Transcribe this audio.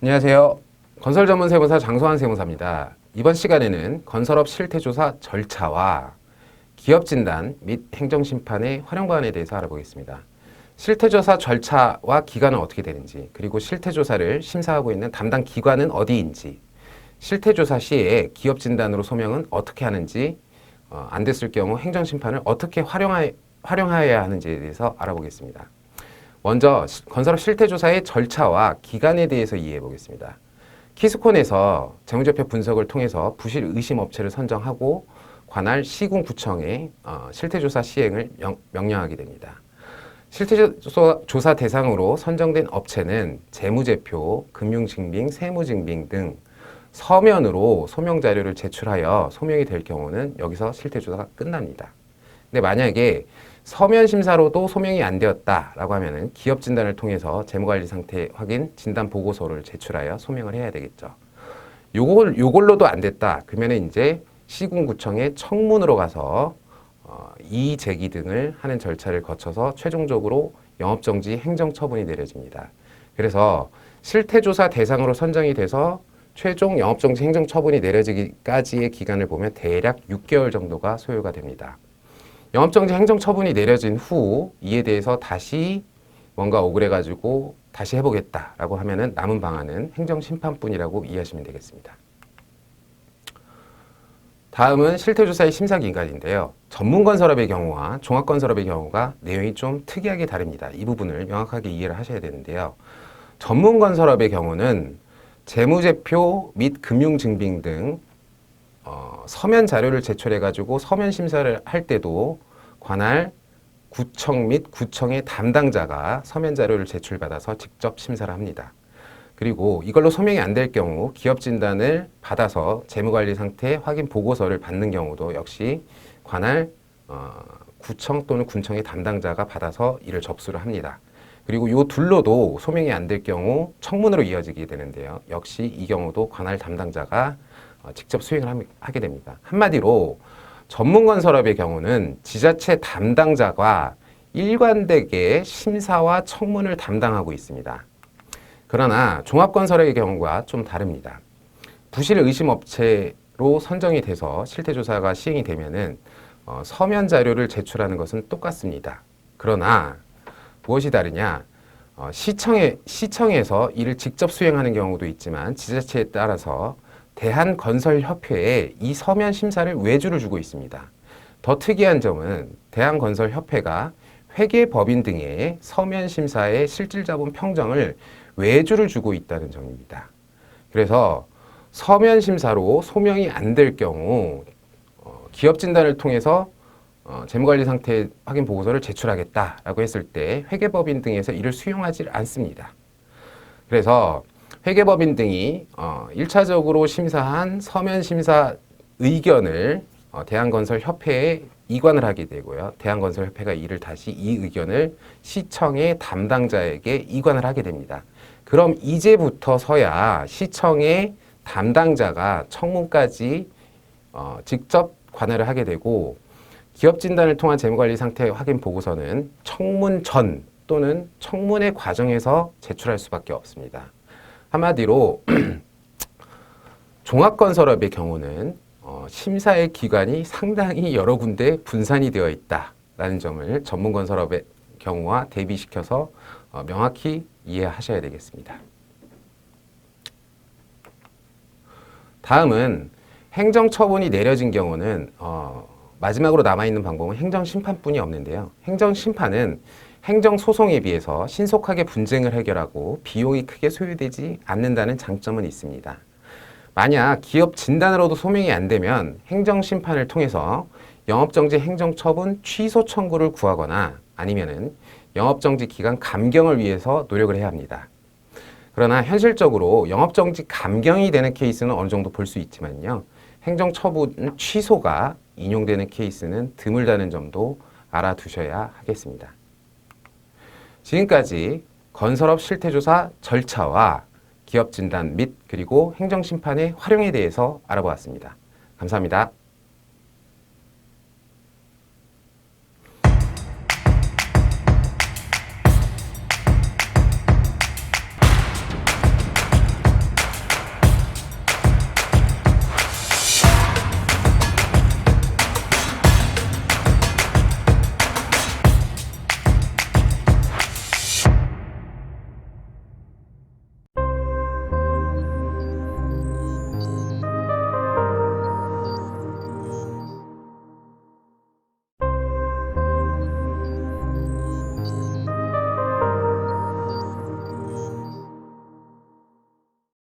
안녕하세요. 건설 전문 세무사 장소환 세무사입니다. 이번 시간에는 건설업 실태조사 절차와 기업 진단 및 행정심판의 활용 방안에 대해서 알아보겠습니다. 실태조사 절차와 기간은 어떻게 되는지, 그리고 실태조사를 심사하고 있는 담당 기관은 어디인지, 실태조사 시에 기업 진단으로 소명은 어떻게 하는지, 안 됐을 경우 행정심판을 어떻게 활용하여야 하는지에 대해서 알아보겠습니다. 먼저 건설업 실태조사의 절차와 기간에 대해서 이해해 보겠습니다. 키스콘에서 재무제표 분석을 통해서 부실 의심 업체를 선정하고 관할 시군구청에 실태조사 시행을 명령하게 됩니다. 실태조사 대상으로 선정된 업체는 재무제표, 금융증빙, 세무증빙 등 서면으로 소명자료를 제출하여 소명이 될 경우는 여기서 실태조사가 끝납니다. 근데 만약에 서면 심사로도 소명이 안 되었다라고 하면은 기업 진단을 통해서 재무관리 상태 확인 진단 보고서를 제출하여 소명을 해야 되겠죠. 요걸로도 안 됐다. 그러면은 이제 시군구청에 청문으로 가서 이의 제기 등을 하는 절차를 거쳐서 최종적으로 영업정지 행정처분이 내려집니다. 그래서 실태조사 대상으로 선정이 돼서 최종 영업정지 행정처분이 내려지기까지의 기간을 보면 대략 6개월 정도가 소요가 됩니다. 영업정지 행정처분이 내려진 후 이에 대해서 다시 뭔가 억울해가지고 다시 해보겠다라고 하면은 남은 방안은 행정심판뿐이라고 이해하시면 되겠습니다. 다음은 실태조사의 심사기간인데요. 전문건설업의 경우와 종합건설업의 경우가 내용이 좀 특이하게 다릅니다. 이 부분을 명확하게 이해를 하셔야 되는데요. 전문건설업의 경우는 재무제표 및 금융증빙 등 서면 자료를 제출해가지고 서면 심사를 할 때도 관할 구청 및 구청의 담당자가 서면 자료를 제출받아서 직접 심사를 합니다. 그리고 이걸로 소명이 안 될 경우 기업 진단을 받아서 재무관리 상태 확인 보고서를 받는 경우도 역시 관할 구청 또는 군청의 담당자가 받아서 이를 접수를 합니다. 그리고 이 둘로도 소명이 안 될 경우 청문으로 이어지게 되는데요. 역시 이 경우도 관할 담당자가 직접 수행을 하게 됩니다. 한마디로 전문건설업의 경우는 지자체 담당자가 일관되게 심사와 청문을 담당하고 있습니다. 그러나 종합건설의 경우가 좀 다릅니다. 부실 의심 업체로 선정이 돼서 실태조사가 시행이 되면은 서면 자료를 제출하는 것은 똑같습니다. 그러나 무엇이 다르냐? 시청에서 이를 직접 수행하는 경우도 있지만 지자체에 따라서 대한건설협회에 이 서면 심사를 외주를 주고 있습니다. 더 특이한 점은 대한건설협회가 회계법인 등의 서면 심사의 실질자본 평정을 외주를 주고 있다는 점입니다. 그래서 서면 심사로 소명이 안 될 경우 기업 진단을 통해서 재무관리 상태 확인 보고서를 제출하겠다라고 했을 때 회계법인 등에서 이를 수용하지 않습니다. 그래서 회계법인 등이 1차적으로 심사한 서면 심사 의견을 대한건설협회에 이관을 하게 되고요. 대한건설협회가 이를 다시 이 의견을 시청의 담당자에게 이관을 하게 됩니다. 그럼 이제부터서야 시청의 담당자가 청문까지 직접 관여를 하게 되고 기업 진단을 통한 재무관리 상태 확인 보고서는 청문 전 또는 청문회 과정에서 제출할 수밖에 없습니다. 한마디로 종합건설업의 경우는 심사의 기관이 상당히 여러 군데 분산이 되어 있다라는 점을 전문건설업의 경우와 대비시켜서 명확히 이해하셔야 되겠습니다. 다음은 행정처분이 내려진 경우는 마지막으로 남아있는 방법은 행정심판뿐이 없는데요. 행정심판은 행정소송에 비해서 신속하게 분쟁을 해결하고 비용이 크게 소요되지 않는다는 장점은 있습니다. 만약 기업 진단으로도 소명이 안 되면 행정심판을 통해서 영업정지 행정처분 취소 청구를 구하거나 아니면은 영업정지 기간 감경을 위해서 노력을 해야 합니다. 그러나 현실적으로 영업정지 감경이 되는 케이스는 어느 정도 볼 수 있지만요. 행정처분 취소가 인용되는 케이스는 드물다는 점도 알아두셔야 하겠습니다. 지금까지 건설업 실태조사 절차와 기업 진단 및 그리고 행정심판의 활용에 대해서 알아보았습니다. 감사합니다.